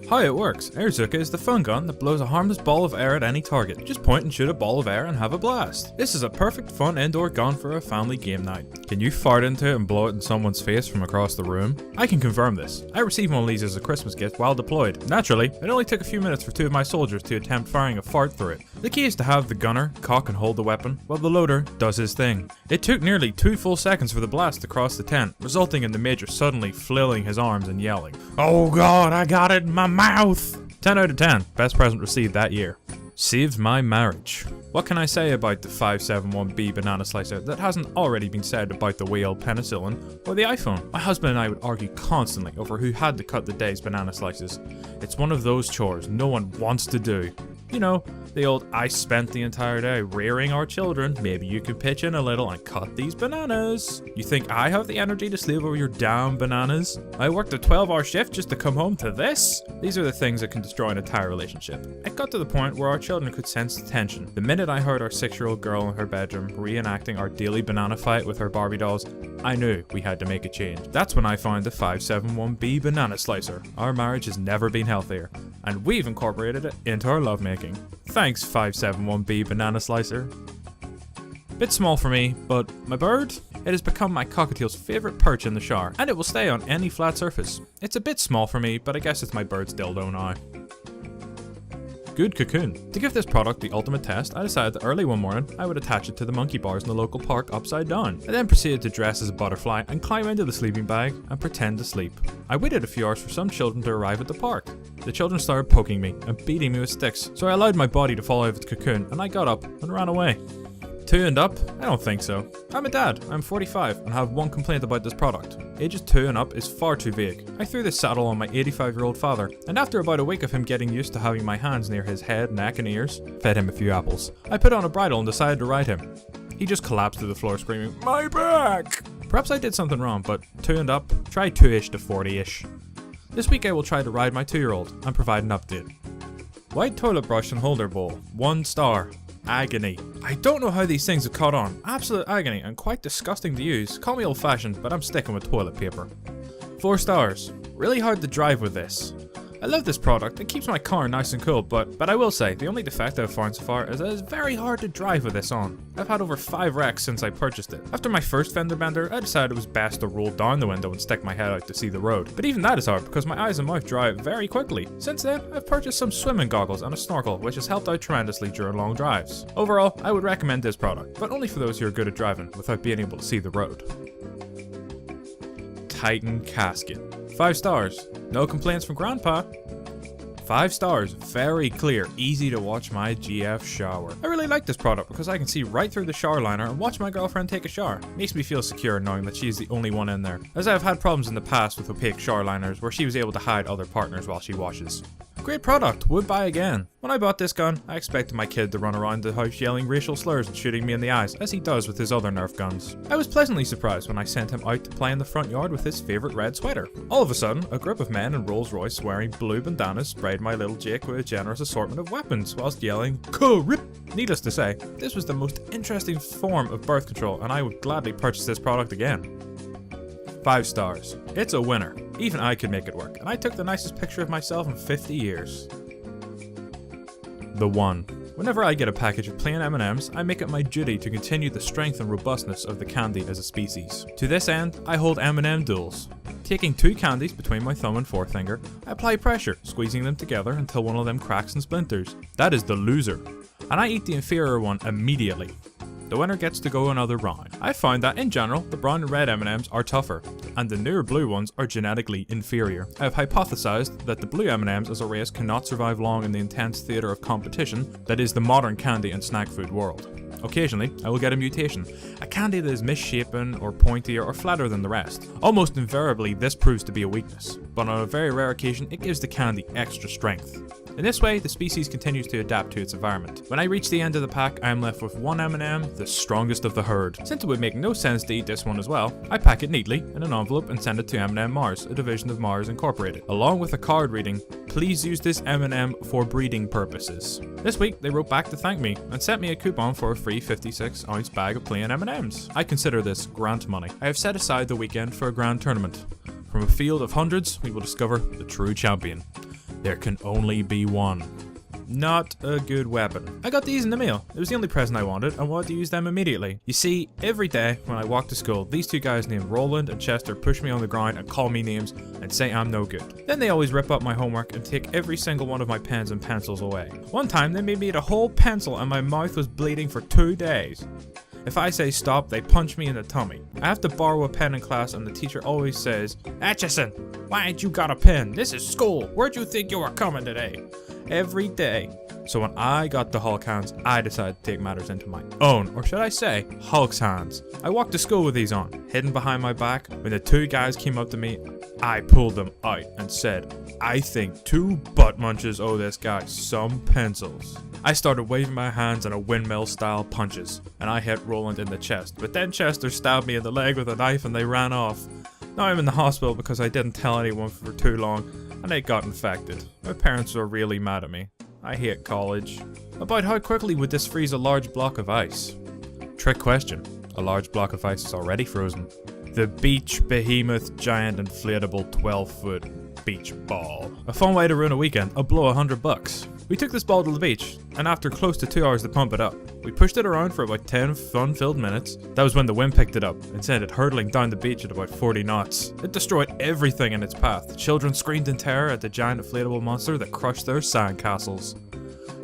How it works. Airzuka is the fun gun that blows a harmless ball of air at any target. Just point and shoot a ball of air and have a blast. This is a perfect fun indoor gun for a family game night. Can you fart into it and blow it in someone's face from across the room? I can confirm this. I received one of these as a Christmas gift while deployed. Naturally, it only took a few minutes for two of my soldiers to attempt firing a fart through it. The key is to have the gunner cock and hold the weapon while the loader does his thing. It took nearly 2 full seconds for the blast to cross the tent, resulting in the major suddenly flailing his arms and yelling, "Oh god, I got it in my mouth!" 10 out of 10, best present received that year. Saved my marriage. What can I say about the 571B banana slicer that hasn't already been said about the whale penicillin or the iPhone? My husband and I would argue constantly over who had to cut the day's banana slices. It's one of those chores no one wants to do. You know, the old "I spent the entire day rearing our children, maybe you could pitch in a little and cut these bananas." You think I have the energy to slave over your damn bananas? I worked a 12-hour shift just to come home to this? These are the things that can destroy an entire relationship. It got to the point where our children could sense the tension. The minute I heard our 6-year-old girl in her bedroom reenacting our daily banana fight with her Barbie dolls, I knew we had to make a change. That's when I found the 571B banana slicer. Our marriage has never been healthier, and we've incorporated it into our lovemaking. Thanks 571B banana slicer. Bit small for me, but my bird? It has become my cockatiel's favourite perch in the shower, and it will stay on any flat surface. It's a bit small for me, but I guess it's my bird's dildo now. Good cocoon. To give this product the ultimate test, I decided that early one morning I would attach it to the monkey bars in the local park upside down. I then proceeded to dress as a butterfly and climb into the sleeping bag and pretend to sleep. I waited a few hours for some children to arrive at the park. The children started poking me and beating me with sticks, so I allowed my body to fall out of the cocoon and I got up and ran away. Two and up? I don't think so. I'm a dad, I'm 45 and have one complaint about this product. Ages 2 and up is far too vague. I threw this saddle on my 85-year-old father, and after about a week of him getting used to having my hands near his head, neck and ears, fed him a few apples. I put on a bridle and decided to ride him. He just collapsed to the floor screaming, "My back!" Perhaps I did something wrong, but 2 and up, try 2-ish to 40-ish. This week I will try to ride my 2-year-old and provide an update. White toilet brush and holder bowl, 1 star. Agony. I don't know how these things have caught on. Absolute agony and quite disgusting to use. Call me old fashioned, but I'm sticking with toilet paper. 4 stars. Really hard to drive with this. I love this product, it keeps my car nice and cool, but I will say, the only defect I've found so far is that it's very hard to drive with this on. I've had over 5 wrecks since I purchased it. After my first fender bender, I decided it was best to roll down the window and stick my head out to see the road. But even that is hard because my eyes and mouth dry out very quickly. Since then, I've purchased some swimming goggles and a snorkel, which has helped out tremendously during long drives. Overall, I would recommend this product, but only for those who are good at driving without being able to see the road. Titan casket. 5 stars. No complaints from Grandpa. 5 stars, very clear, easy to watch my GF shower. I really like this product because I can see right through the shower liner and watch my girlfriend take a shower. Makes me feel secure knowing that she's the only one in there, as I have had problems in the past with opaque shower liners where she was able to hide other partners while she washes. Great product, would buy again. When I bought this gun, I expected my kid to run around the house yelling racial slurs and shooting me in the eyes, as he does with his other Nerf guns. I was pleasantly surprised when I sent him out to play in the front yard with his favourite red sweater. All of a sudden, a group of men in Rolls Royce wearing blue bandanas sprayed my little Jake with a generous assortment of weapons, whilst yelling, "Rip!" Needless to say, this was the most interesting form of birth control, and I would gladly purchase this product again. 5 stars. It's a winner. Even I could make it work, and I took the nicest picture of myself in 50 years. The One. Whenever I get a package of plain M&Ms, I make it my duty to continue the strength and robustness of the candy as a species. To this end, I hold M&M duels. Taking 2 candies between my thumb and forefinger, I apply pressure, squeezing them together until one of them cracks and splinters. That is the loser, and I eat the inferior one immediately. The winner gets to go another round. I found that in general, the brown and red M&Ms are tougher, and the newer blue ones are genetically inferior. I have hypothesized that the blue M&Ms as a race cannot survive long in the intense theatre of competition that is the modern candy and snack food world. Occasionally, I will get a mutation, a candy that is misshapen or pointier or flatter than the rest. Almost invariably, this proves to be a weakness, but on a very rare occasion, it gives the candy extra strength. In this way, the species continues to adapt to its environment. When I reach the end of the pack, I am left with 1 M&M, the strongest of the herd. Since it would make no sense to eat this one as well, I pack it neatly in an envelope and send it to M&M Mars, a division of Mars Incorporated, along with a card reading, "Please use this M&M for breeding purposes." This week, they wrote back to thank me and sent me a coupon for a free 56-ounce bag of plain M&Ms. I consider this grant money. I have set aside the weekend for a grand tournament. From a field of hundreds, we will discover the true champion. There can only be one. Not a good weapon. I got these in the mail. It was the only present I wanted. I wanted to use them immediately. You see, every day when I walk to school, these two guys named Roland and Chester push me on the ground and call me names and say I'm no good. Then they always rip up my homework and take every single one of my pens and pencils away. One time they made me eat a whole pencil and my mouth was bleeding for 2 days. If I say stop, they punch me in the tummy. I have to borrow a pen in class and the teacher always says, "Atchison, why ain't you got a pen? This is school. Where'd you think you were coming today?" Every day. So when I got the Hulk hands, I decided to take matters into my own, or should I say, Hulk's hands. I walked to school with these on, hidden behind my back. When the two guys came up to me, I pulled them out and said, "I think 2 butt munches owe this guy some pencils." I started waving my hands in a windmill style punches, and I hit Roland in the chest, but then Chester stabbed me in the leg with a knife and they ran off. Now I'm in the hospital because I didn't tell anyone for too long, and I got infected. My parents were really mad at me. I hate college. About how quickly would this freeze a large block of ice? Trick question. A large block of ice is already frozen. The Beach Behemoth Giant Inflatable 12-foot beach ball. A fun way to ruin a weekend. I'll blow $100. We took this ball to the beach, and after close to 2 hours to pump it up, we pushed it around for about 10 fun-filled minutes. That was when the wind picked it up and sent it hurtling down the beach at about 40 knots. It destroyed everything in its path. The children screamed in terror at the giant inflatable monster that crushed their sandcastles.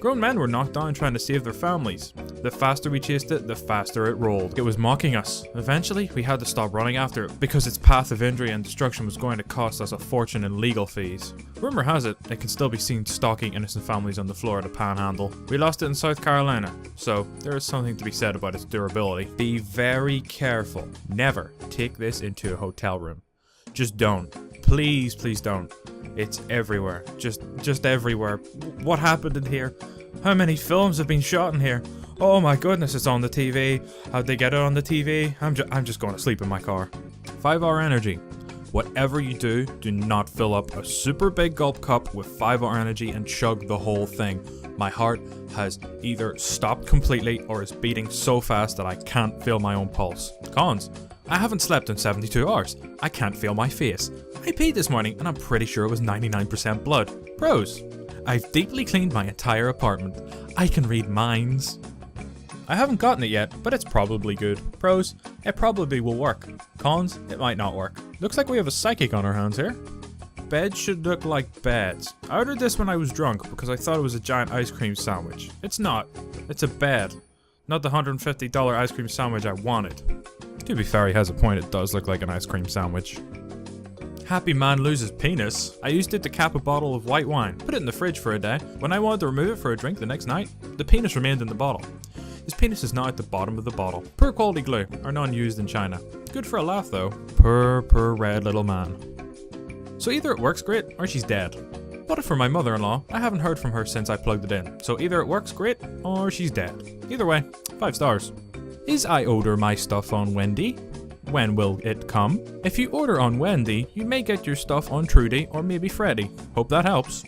Grown men were knocked down trying to save their families. The faster we chased it, the faster it rolled. It was mocking us. Eventually, we had to stop running after it because its path of injury and destruction was going to cost us a fortune in legal fees. Rumor has it can still be seen stalking innocent families on the floor of the Panhandle. We lost it in South Carolina, so there is something to be said about its durability. Be very careful. Never take this into a hotel room. Just don't. Please, please don't. It's everywhere. Just everywhere. What happened in here? How many films have been shot in here? Oh my goodness, it's on the TV. How'd they get it on the TV? I'm just going to sleep in my car. 5-hour energy. Whatever you do, do not fill up a super big gulp cup with 5-hour energy and chug the whole thing. My heart has either stopped completely or is beating so fast that I can't feel my own pulse. Cons. I haven't slept in 72 hours. I can't feel my face. I peed this morning and I'm pretty sure it was 99% blood. Pros. I've deeply cleaned my entire apartment. I can read minds. I haven't gotten it yet, but it's probably good. Pros. It probably will work. Cons. It might not work. Looks like we have a psychic on our hands here. Beds should look like beds. I ordered this when I was drunk because I thought it was a giant ice cream sandwich. It's not. It's a bed. Not the $150 ice cream sandwich I wanted. To be fair, he has a point, it does look like an ice cream sandwich. Happy man loses penis. I used it to cap a bottle of white wine, put it in the fridge for a day. When I wanted to remove it for a drink the next night, the penis remained in the bottle. His penis is now at the bottom of the bottle. Poor quality glue, or none used in China. Good for a laugh though. Poor red little man. So either it works great, or she's dead. Bought it for my mother-in-law. I haven't heard from her since I plugged it in. So either it works great, or she's dead. Either way, 5 stars. Is I order my stuff on Wendy? When will it come? If you order on Wendy, you may get your stuff on Trudy or maybe Freddy. Hope that helps.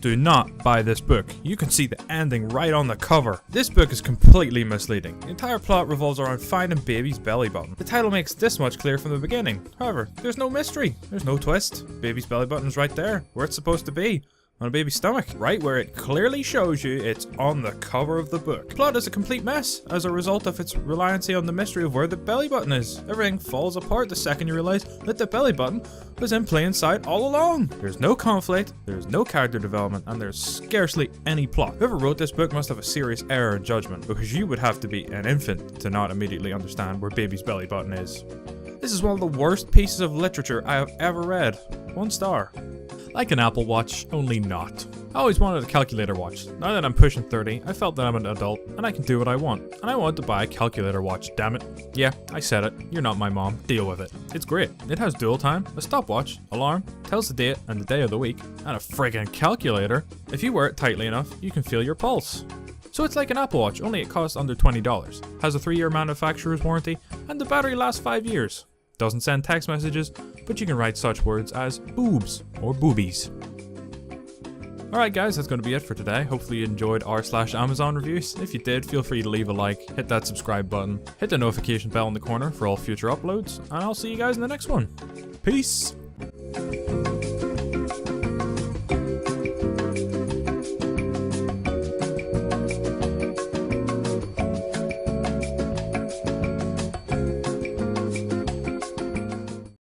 Do not buy this book. You can see the ending right on the cover. This book is completely misleading. The entire plot revolves around finding Baby's belly button. The title makes this much clear from the beginning. However, there's no mystery. There's no twist. Baby's belly button is right there, where it's supposed to be. On a baby's stomach, right where it clearly shows you it's on the cover of the book. Plot is a complete mess as a result of its reliance on the mystery of where the belly button is. Everything falls apart the second you realize that the belly button was in plain sight all along. There's no conflict, there's no character development, and there's scarcely any plot. Whoever wrote this book must have a serious error in judgment, because you would have to be an infant to not immediately understand where Baby's belly button is. This is one of the worst pieces of literature I have ever read. 1 star. Like an Apple Watch, only not. I always wanted a calculator watch. Now that I'm pushing 30, I felt that I'm an adult and I can do what I want. And I wanted to buy a calculator watch, damn it. Yeah, I said it. You're not my mom. Deal with it. It's great. It has dual time, a stopwatch, alarm, tells the date and the day of the week, and a friggin' calculator. If you wear it tightly enough, you can feel your pulse. So it's like an Apple Watch, only it costs under $20. Has a 3-year manufacturer's warranty, and the battery lasts 5 years. Doesn't send text messages, but you can write such words as boobs or boobies. Alright guys, that's going to be it for today. Hopefully you enjoyed r/Amazon reviews. If you did, feel free to leave a like, hit that subscribe button, hit the notification bell in the corner for all future uploads, and I'll see you guys in the next one. Peace!